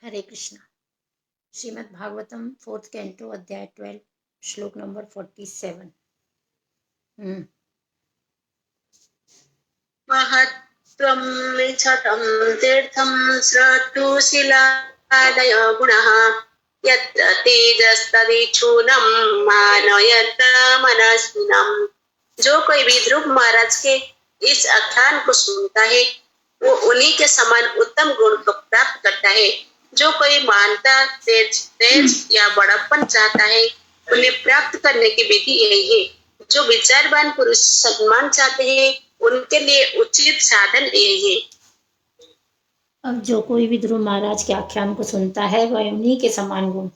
हरे Krishna. Shrimad Bhagavatam 4th canto अध्याय 12 श्लोक number 47। महत्त्वं शतं तीर्थं स्रष्टुशिलादयो गुणः यत्र तेजस्तदिच्छूनं मानयत मनस्विनम्। जो कोई भी ध्रुव महाराज के इस आख्यान को सुनता है वो उन्हीं के समान उत्तम गुण को प्राप्त करता है। जो कोई मानता तेज या बड़प्पन चाहता है उन्हें प्राप्त करने की विधि यही है। जो विचारवान पुरुष सम्मान चाहते हैं उनके लिए उचित साधन यही है। अब जो कोई भी ध्रुव महाराज के आख्यान को सुनता है वह उन्हीं के समान गुण,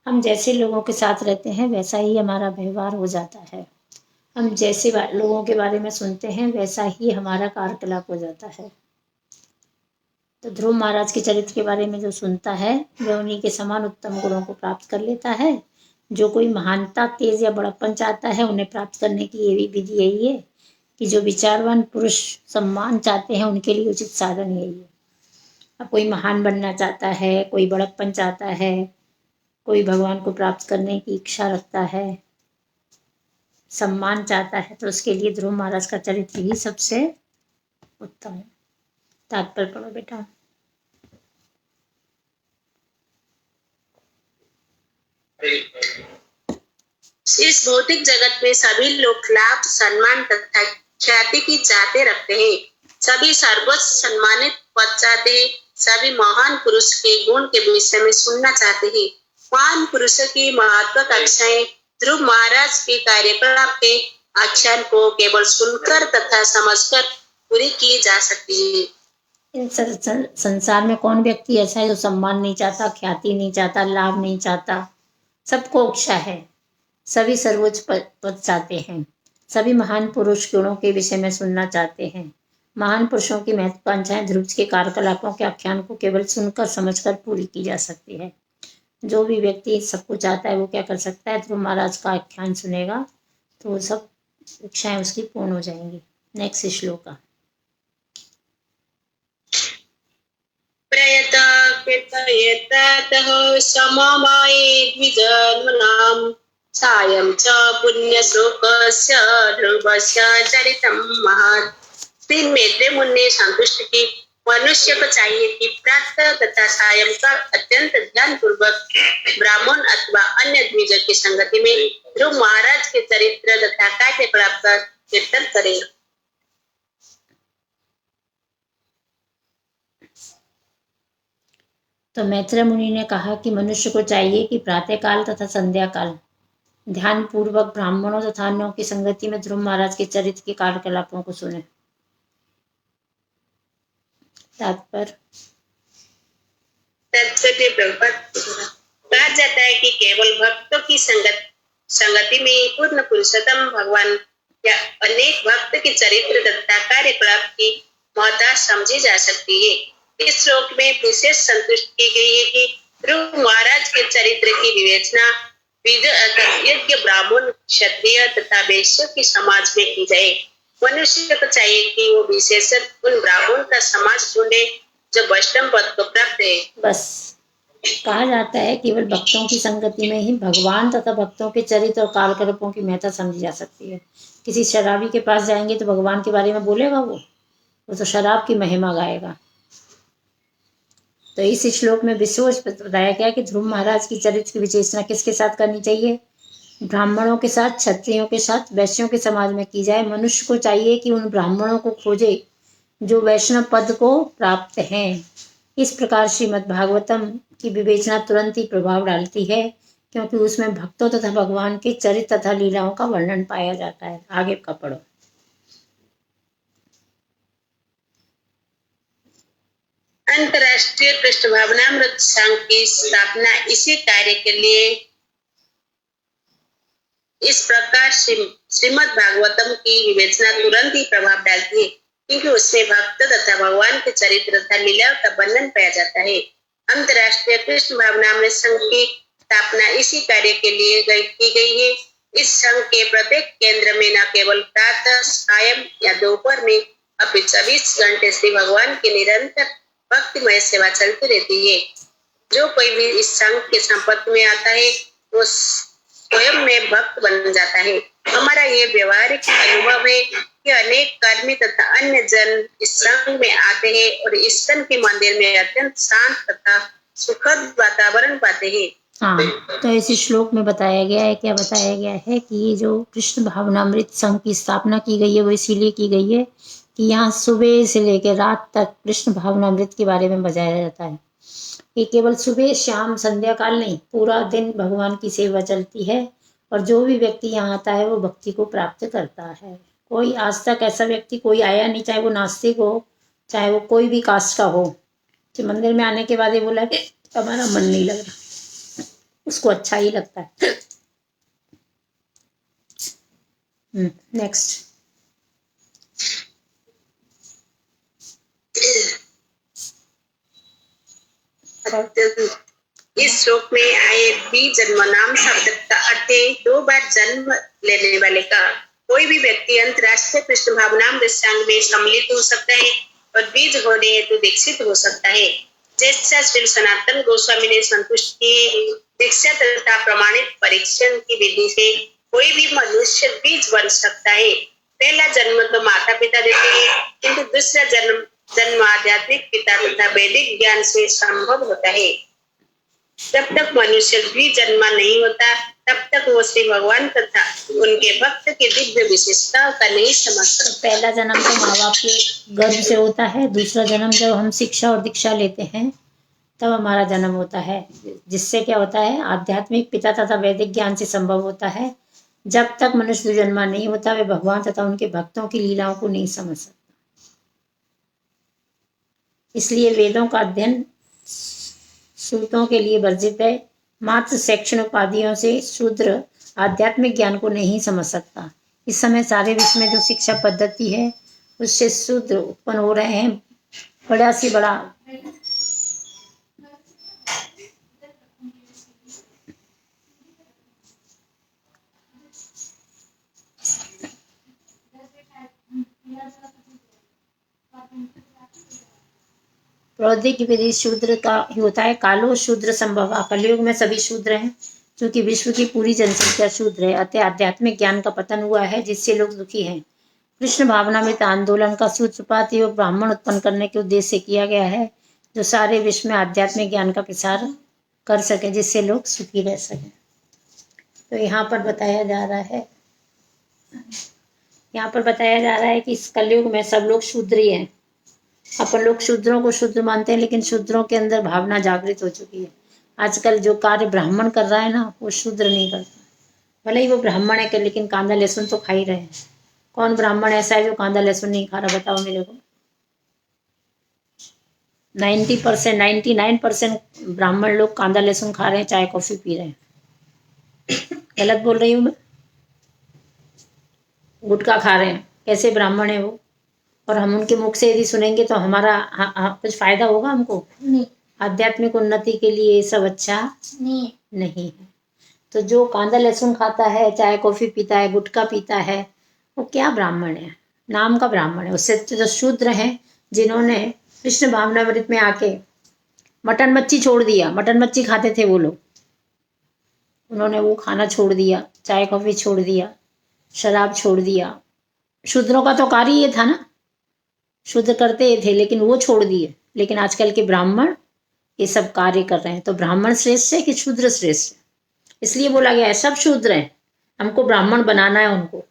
हम जैसे लोगों के साथ रहते हैं वैसा ही हमारा व्यवहार हो जाता है। हम जैसे लोगों के बारे में सुनते हैं वैसा ही हमारा कार्यकलाप हो जाता है। तो ध्रुव महाराज के चरित्र के बारे में जो सुनता है वह उन्हीं के समान उत्तम गुणों को प्राप्त कर लेता है। जो कोई महानता, तेज या बड़प्पन चाहता है उन्हें प्राप्त करने की ये विधि यही है कि जो विचारवान पुरुष सम्मान चाहते हैं उनके लिए उचित साधन यही है। अब कोई महान बनना चाहता है, कोई बड़प्पन चाहता है, कोई भगवान को प्राप्त करने की इच्छा रखता है, सम्मान चाहता है, तो उसके लिए ध्रुव महाराज का चरित्र ही सबसे उत्तम है। तात्पर्य पढ़ो बेटा। इस भौतिक जगत में सभी लोग लाभ, सम्मान तथा ख्याति की चाहते रखते हैं। सभी सर्वोच्च सम्मानित पद चाहते हैं। सभी महान पुरुष के गुण के विषय में सुनना चाहते हैं। महान पुरुषों की महत्वाकांक्षाएं ध्रुव महाराज के कार्यकलाप के आख्यान को केवल सुनकर तथा समझकर पूरी की जा सकती है। संसार में कौन व्यक्ति ऐसा है जो सम्मान नहीं चाहता, ख्याति नहीं चाहता, लाभ नहीं चाहता? सबको इच्छा है, सभी सर्वोच्च पद चाहते हैं, सभी महान पुरुष गुणों के विषय में सुनना चाहते हैं। महान पुरुषों की महत्वाकांक्षाएं ध्रुव के कार्यकलापों के आख्यान को केवल सुनकर समझकर पूरी की जा सकती है। जो भी व्यक्ति सबको चाहता है वो क्या कर सकता है? ध्रुव महाराज का आख्यान सुनेगा तो सब इच्छाएं उसकी पूर्ण हो जाएंगी। नेक्स्ट श्लोक। प्रयतः समवाये द्विजन्मनाम् सायं च पुण्यश्लोकस्य ध्रुवस्य चरितं महत्। तीन मैत्रेय मुनि ने संतुष्ट की मनुष्य को चाहिए कि प्रातः तथा सायं का अत्यंत ध्यान पूर्वक ब्राह्मण अथवा अन्य द्विज की संगति में ध्रुव महाराज के चरित्र तथा कार्यकलाप का कीर्तन करे। तो मैत्रेय मुनि ने कहा कि मनुष्य को चाहिए कि प्रातः काल तथा संध्या काल ध्यान पूर्वक ब्राह्मणों तथा अन्यों की संगति में ध्रुव महाराज के चरित्र के कार्यकलापों को सुने। तात्पर्य कहा जाता है कि केवल भक्तों की संगति में पूर्ण पुरुषोत्तम भगवान या अनेक भक्त के चरित्र तथा कार्यकलाप की महत्ता समझी जा सकती है। इस श्लोक में विशेष संतुष्टि की गई है कि ध्रुव महाराज के चरित्र की विवेचना यज्ञ ब्राह्मण, क्षत्रिय तथा वैश्य की समाज में की जाए। मनुष्य को चाहिए कि वो विशेषतः उन ब्राह्मण का समाज ढूंढे जो वैष्णव पद को प्राप्त है। बस कहा जाता है केवल भक्तों की संगति में ही भगवान तथा भक्तों के चरित्र और कार्यकलापों की महत्ता समझी जा सकती है। किसी शराबी के पास जाएंगे तो भगवान के बारे में बोलेगा वो तो शराब की महिमा गाएगा। तो इस श्लोक में विशेष बताया गया कि ध्रुव महाराज की चरित्र की विशेषणा किसके साथ करनी चाहिए? ब्राह्मणों के साथ, क्षत्रियों के साथ, वैश्यों के समाज में की जाए। मनुष्य को चाहिए कि उन ब्राह्मणों को खोजे जो वैष्णव पद को प्राप्त हैं। इस प्रकार श्रीमद् भागवतम की विवेचना तुरंत ही प्रभाव डालती है क्योंकि उसमें भक्तों तथा भगवान के चरित्र तथा लीलाओं का वर्णन पाया जाता है। आगे का पढ़ो। अंतरराष्ट्रीय पृष्ठभावनामृत संघ की स्थापना इसी कार्य के लिए इस प्रकार श्रीमद् भागवतम की विवेचना तुरंत ही प्रभाव डालती है क्योंकि उसमें भक्त तथा भगवान के चरित्र तथा लीलाओं का वर्णन पाया जाता है। अंतरराष्ट्रीय कृष्ण भावनामृत संघ की स्थापना इसी कार्य के लिए की गई है। इस संघ के प्रत्येक केंद्र में न केवल प्रातः, सायं या दोपहर में अपितु 24 घंटे श्री भगवान की निरंतर भक्तिमय सेवा चलती रहती है। जो कोई भी इस संघ के संपर्क में आता है वो स्वयं में भक्त बन जाता है। हमारा ये व्यवहारिक अनुभव है कि अनेक कर्मी तथा अन्य जन इस संघ में आते हैं और इस्कन के मंदिर में अत्यंत शांत तथा सुखद वातावरण पाते हैं। हाँ, तो इस श्लोक में बताया गया है, क्या बताया गया है कि ये जो कृष्ण भावनामृत संघ की स्थापना की गई है वो इसीलिए की गई है कि यहाँ सुबह से लेकर रात तक कृष्ण भावनामृत के बारे में बताया जाता है। ये केवल सुबह शाम संध्या काल नहीं, पूरा दिन भगवान की सेवा चलती है और जो भी व्यक्ति यहाँ आता है वो भक्ति को प्राप्त करता है। कोई आज तक ऐसा व्यक्ति कोई आया नहीं, चाहे वो नास्तिक हो, चाहे वो कोई भी कास्ट का हो, कि मंदिर में आने के बाद ये बोला कि हमारा मन नहीं लग रहा, उसको अच्छा ही लगता है। नेक्स्ट। इस श्लोक में आए भी जन्म नाम शब्द का अर्थ है 2 बार जन्म लेने वाले का। कोई भी व्यक्ति अंतरराष्ट्रीय कृष्ण भावनामृत संघ में सम्मिलित हो सकता है और बीज होने हेतु दीक्षित हो सकता है। जैसा श्री सनातन गोस्वामी ने संतुष्ट किए, दीक्षा तथा प्रमाणित परीक्षण की विधि से कोई भी मनुष्य बीज बन सकता है। पहला जन्म तो माता पिता देते हैं, किंतु दूसरा जन्म आध्यात्मिक पिता तथा वैदिक ज्ञान से संभव होता है। जब तक मनुष्य भी जन्मा नहीं होता तब तक वो श्री भगवान तथा उनके भक्त की दिव्य विशेषताओं का नहीं समझ सकता। पहला जन्म तो माँ बाप के गर्भ से होता है, दूसरा जन्म जब हम शिक्षा और दीक्षा लेते हैं तब हमारा जन्म होता है, जिससे क्या होता है, आध्यात्मिक पिता तथा वैदिक ज्ञान से संभव होता है। जब तक मनुष्य जन्मा नहीं होता वे भगवान तथा उनके भक्तों की लीलाओं को नहीं समझ सकता। इसलिए वेदों का अध्ययन सूत्रों के लिए वर्जित है। मात्र शैक्षण उपाधियों से शूद्र आध्यात्मिक ज्ञान को नहीं समझ सकता। इस समय सारे विश्व में जो शिक्षा पद्धति है उससे शूद्र उत्पन्न हो रहे हैं, बड़ा से बड़ा प्रौद्योगिकी विधि शूद्र का ही होता है। कालो शूद्र संभव, कलयुग में सभी शूद्र हैं, क्योंकि विश्व की पूरी जनसंख्या शूद्र है। अतः आध्यात्मिक ज्ञान का पतन हुआ है, जिससे लोग दुखी हैं। कृष्ण भावनामृत आंदोलन का सूत्रपात योग ब्राह्मण उत्पन्न करने के उद्देश्य से किया गया है, जो सारे विश्व में आध्यात्मिक ज्ञान का प्रसार कर सके, जिससे लोग सुखी रह सकें। तो यहाँ पर बताया जा रहा है कि इस कलयुग में सब लोग शूद्र ही हैं। अपन लोग शूद्रों को शूद्र मानते हैं, लेकिन शूद्रों के अंदर भावना जागृत हो चुकी है। आजकल जो कार्य ब्राह्मण कर रहा है ना, वो शूद्र नहीं करता। भले ही वो ब्राह्मण है, लेकिन कांदा लहसुन तो खा ही रहे हैं। कौन ब्राह्मण ऐसा है जो कांदा लहसुन नहीं खा रहा, बताओ मेरे को। 90%, 99% ब्राह्मण लोग कांदा लहसुन खा रहे हैं, चाय कॉफी पी रहे हैं। गलत बोल रही हूँ मैं? गुटखा खा रहे हैं, कैसे ब्राह्मण है वो? और हम उनके मुख से यदि सुनेंगे तो हमारा कुछ फायदा होगा हमको? नहीं। आध्यात्मिक उन्नति के लिए ये सब अच्छा नहीं है। तो जो कांदा लहसुन खाता है, चाय कॉफी पीता है, गुटखा पीता है, वो क्या ब्राह्मण है? नाम का ब्राह्मण है। उससे जो शूद्र हैं, जिन्होंने कृष्ण भावनामृत में आके मटन मच्छी छोड़ दिया, मटन मच्छी खाते थे वो लोग, उन्होंने वो खाना छोड़ दिया, चाय कॉफी छोड़ दिया, शराब छोड़ दिया। शूद्रों का तो कार्य ये था ना, शुद्ध करते थे, लेकिन वो छोड़ दिए। लेकिन आजकल के ब्राह्मण ये सब कार्य कर रहे हैं। तो ब्राह्मण श्रेष्ठ है कि शूद्र श्रेष्ठ है? इसलिए बोला गया है सब शूद्र हैं, हमको ब्राह्मण बनाना है उनको।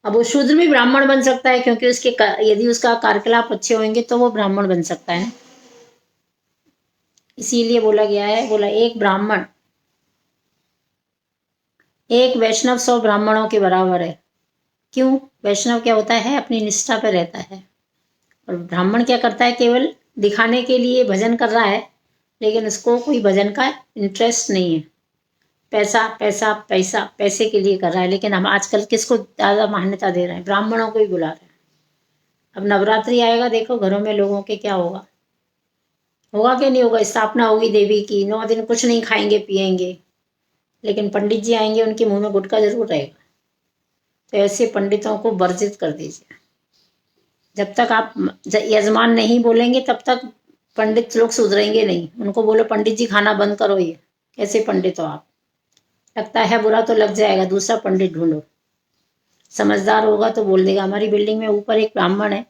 अब वो शूद्र भी ब्राह्मण बन सकता है, क्योंकि उसके यदि उसका कार्यकलाप अच्छे होंगे तो वो ब्राह्मण बन सकता है। इसीलिए बोला गया है, बोला एक ब्राह्मण, एक वैष्णव 100 ब्राह्मणों के बराबर है। क्यों? वैष्णव क्या होता है? अपनी निष्ठा पर रहता है। और ब्राह्मण क्या करता है? केवल दिखाने के लिए भजन कर रहा है, लेकिन उसको कोई भजन का इंटरेस्ट नहीं है। पैसा पैसा पैसा, पैसे के लिए कर रहा है। लेकिन हम आजकल किसको ज़्यादा मान्यता दे रहे हैं? ब्राह्मणों को ही बुला रहे हैं। अब नवरात्रि आएगा, देखो घरों में लोगों के क्या होगा कि नहीं होगा। स्थापना होगी देवी की, 9 दिन कुछ नहीं खाएंगे पिएंगे, लेकिन पंडित जी आएंगे, उनके मुंह में गुटखा जरूर रहेगा। तो ऐसे पंडितों को वर्जित कर दीजिए। जब तक आप यजमान नहीं बोलेंगे तब तक पंडित लोग सुधरेंगे नहीं। उनको बोलो पंडित जी खाना बंद करो, ये कैसे पंडित हो आप? लगता है बुरा तो लग जाएगा, दूसरा पंडित ढूंढो। समझदार होगा तो बोल देगा। हमारी बिल्डिंग में ऊपर एक ब्राह्मण है,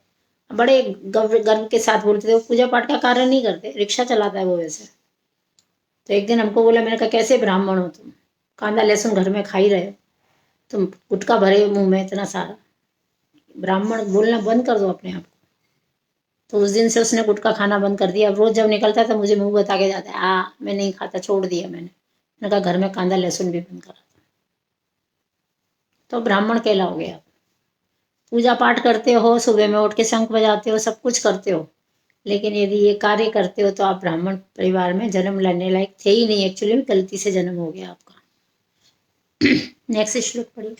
बड़े गर्व के साथ बोलते थे, वो पूजा पाठ का कार्य नहीं करते, रिक्शा चलाता है वो वैसे। तो एक दिन हमको बोला, मैंने कहा कैसे ब्राह्मण हो तुम, कांदा लहसुन घर में खा ही रहे हो, तुम गुटखा भरे मुंह में इतना सारा, ब्राह्मण बोलना बंद कर दो अपने आप को। तो उस दिन से उसने गुटखा खाना बंद कर दिया। अब रोज जब निकलता था मुझे मुंह बता के जाता है, मैं नहीं खाता, छोड़ दिया मैंने कहा घर में कांदा लहसुन भी बंद करा। तो ब्राह्मण कहलाओगे आप। पूजा पाठ करते हो, सुबह में उठ के शंख बजाते हो, सब कुछ करते हो, लेकिन यदि ये कार्य करते हो तो आप ब्राह्मण परिवार में जन्म लेने लायक थे ही नहीं। एक्चुअली में गलती से जन्म हो गया आपका। नेक्स्ट श्लोक पढ़िए।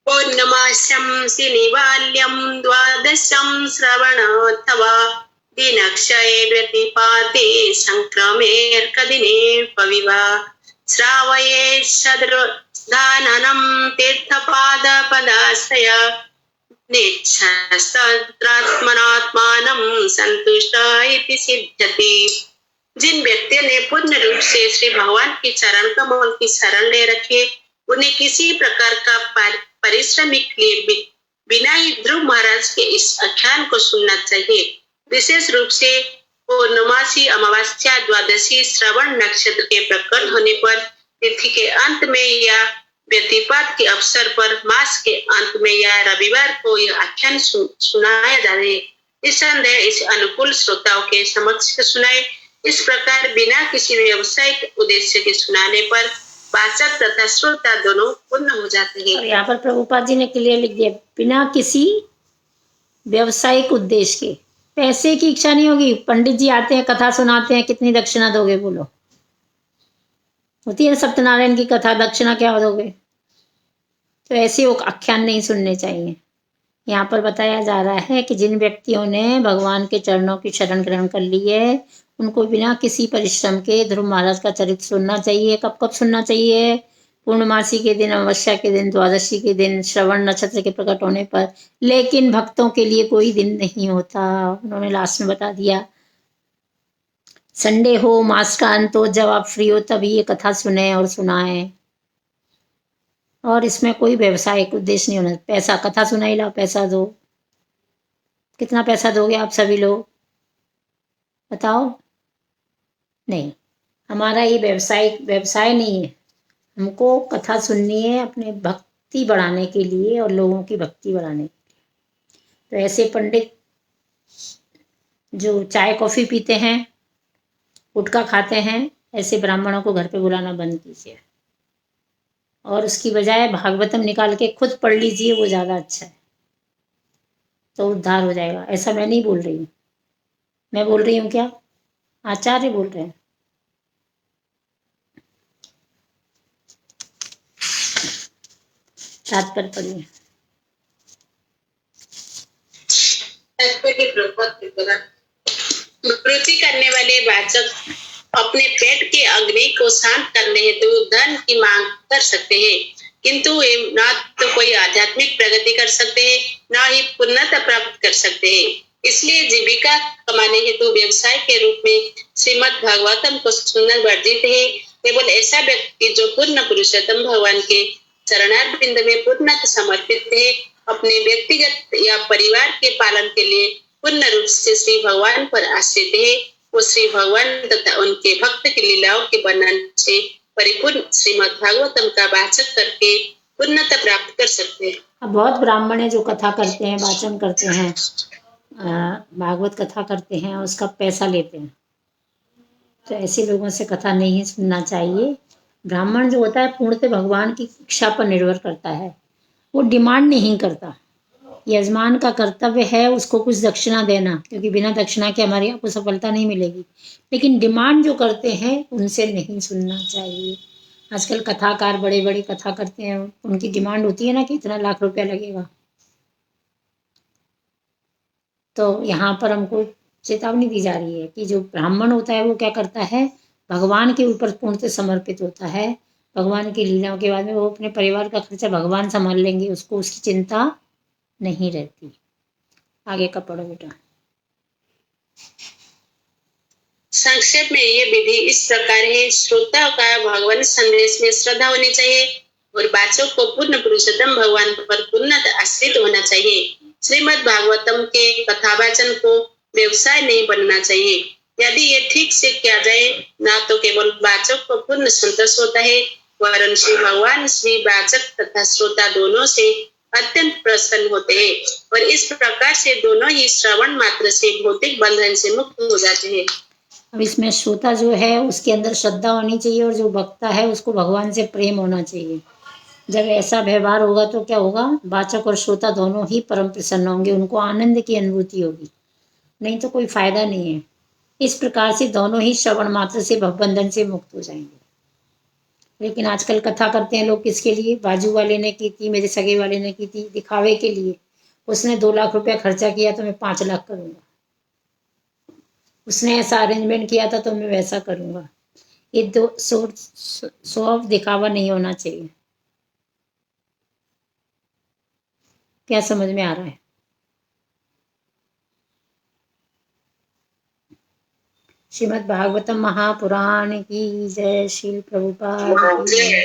पौर्णमास्यं शनिवाल्यं द्वादशं श्रवणोत्सवा दिनक्षये व्यतिपाते संक्रमेऽर्कदिने पविवा श्रावये शद्रदाननं तीर्थपादपदाश्रय निच्छस्त्रात्मनात्मानं संतुष्ट इति सिद्ध्यति। जिन व्यक्तियों ने पूर्ण रूप से श्री भगवान के चरण कमल की शरण ले रखे, उन्हें किसी प्रकार का परिश्रम के लिए बिना ही ध्रुव महाराज के इस आख्यान को सुनना चाहिए। विशेष रूप से पूर्णमासी अमावस्या द्वादशी श्रवण नक्षत्र के प्रकट होने पर, तिथि के अंत में या व्यतिपात के अवसर पर, मास के अंत में या रविवार को यह आख्यान सुनाया जाए। निस्संदेह इस अनुकूल श्रोताओं के समक्ष सुनाए। इस प्रकार बिना किसी व्यवसायिक उद्देश्य के सुनाने पर वाचक तथा श्रोता दोनों पूर्ण हो जाते हैं। यहाँ पर प्रभुपाद जी ने क्लियर लिख दिया, बिना किसी व्यवसायिक उद्देश्य के। पैसे की इच्छा नहीं होगी। पंडित जी आते हैं, कथा सुनाते हैं, कितनी दक्षिणा दोगे बोलो? होती है सत्यनारायण की कथा, दक्षिणा क्या दोगे? तो ऐसे आख्यान नहीं सुनने चाहिए। यहाँ पर बताया जा रहा है कि जिन व्यक्तियों ने भगवान के चरणों की शरण ग्रहण कर ली है, उनको बिना किसी परिश्रम के ध्रुव महाराज का चरित्र सुनना चाहिए। कब कब सुनना चाहिए? पूर्णमासी के दिन, अमावस्या के दिन, द्वादशी के दिन, श्रवण नक्षत्र के प्रकट होने पर। लेकिन भक्तों के लिए कोई दिन नहीं होता, उन्होंने लास्ट में बता दिया। संडे हो, मास का अंत हो, जब आप फ्री हो तभी ये कथा सुने और सुनाएं। और इसमें कोई व्यवसायिक उद्देश्य नहीं होना। पैसा, कथा सुनाई लाओ, पैसा दो। कितना पैसा दोगे आप सभी लोग बताओ? नहीं, हमारा ये व्यवसाय नहीं है। हमको कथा सुननी है अपने भक्ति बढ़ाने के लिए और लोगों की भक्ति बढ़ाने के लिए। तो ऐसे पंडित जो चाय कॉफी पीते हैं, गुटखा खाते हैं, ऐसे ब्राह्मणों को घर पे बुलाना बंद कीजिए और उसकी बजाय भागवतम निकाल के खुद पढ़ लीजिए, वो ज़्यादा अच्छा है, तो उद्धार हो जाएगा। ऐसा मैं नहीं बोल रही हूँ, मैं बोल रही हूँ क्या? आचार्य बोल रहे हैं। तात्पर्य पढ़िए। रुचि करने वाले वाचक अपने पेट के अग्नि को शांत करने हेतु धन की मांग कर सकते हैं, किंतु वे न तो कोई आध्यात्मिक प्रगति कर सकते हैं, न ही पूर्णता प्राप्त कर सकते हैं। इसलिए जीविका कमाने हेतु व्यवसाय के रूप में श्रीमद् भागवतम को सुनना वर्जित है। केवल ऐसा व्यक्ति जो पूर्ण पुरुषोत्तम भगवान के चरणारविंद में पूर्णतः समर्पित है, अपने व्यक्तिगत या परिवार के पालन के लिए पूर्ण रूप से श्री भगवान पर आश्रित है, वो श्री भगवान तथा उनके भक्त की लीलाओं के वर्णन से परिपूर्ण श्रीमद् भागवतम का वाचन करके पूर्णता प्राप्त कर सकते हैं। अब बहुत ब्राह्मण है जो कथा करते हैं, वाचन करते हैं, भागवत कथा करते हैं, उसका पैसा लेते हैं। तो ऐसे लोगों से कथा नहीं सुनना चाहिए। ब्राह्मण जो होता है पूर्णतः भगवान की इच्छा पर निर्भर करता है, वो डिमांड नहीं करता। यजमान का कर्तव्य है उसको कुछ दक्षिणा देना, क्योंकि बिना दक्षिणा के हमारी आपको सफलता नहीं मिलेगी। लेकिन डिमांड जो करते हैं उनसे नहीं सुनना चाहिए। आजकल कथाकार बड़े बड़े कथा करते हैं, उनकी डिमांड होती है ना कि इतना लाख रुपया लगेगा। तो यहाँ पर हमको चेतावनी दी जा रही है कि जो ब्राह्मण होता है वो क्या करता है, भगवान के ऊपर पूर्णतः समर्पित होता है। भगवान की लीलाओं के बाद में वो अपने परिवार का खर्चा भगवान संभाल लेंगे, उसको उसकी चिंता नहीं रहती। आगे का पढ़ो बेटा। संक्षेप में ये विधि इस प्रकार है। श्रोता का भगवान संदेश में श्रद्धा होनी चाहिए और वाचक को पूर्ण पुरुषोत्तम भगवान पर पूर्ण आश्रित होना चाहिए। श्रीमद् भागवतम के कथावाचन को व्यवसाय नहीं बनना चाहिए। यदि ये ठीक से किया जाए ना तो केवल वाचक को पूर्ण संतोष होता है, वरन श्री भगवान श्री वाचक तथा श्रोता दोनों से अत्यंत प्रसन्न होते हैं और इस प्रकार से दोनों ही श्रवण मात्र से भौतिक बंधन से मुक्त हो जाते हैं। अब इसमें श्रोता जो है उसके अंदर श्रद्धा होनी चाहिए और जो वक्ता है उसको भगवान से प्रेम होना चाहिए। जब ऐसा व्यवहार होगा तो क्या होगा, वाचक और श्रोता दोनों ही परम प्रसन्न होंगे, उनको आनंद की अनुभूति होगी, नहीं तो कोई फायदा नहीं है। इस प्रकार से दोनों ही श्रवण मात्र से भवबंधन से मुक्त हो जाएंगे। लेकिन आजकल कथा करते हैं लोग किसके लिए, बाजू वाले ने की थी, मेरे सगे वाले ने की थी, दिखावे के लिए। उसने 2 लाख रुपया खर्चा किया तो मैं 5 लाख करूंगा, उसने ऐसा अरेंजमेंट किया था तो मैं वैसा करूंगा। ये दो शो ऑफ दिखावा नहीं होना चाहिए। क्या समझ में आ रहा है? श्रीमद् भागवतम महापुराण की जय। श्री प्रभुपाद की जय।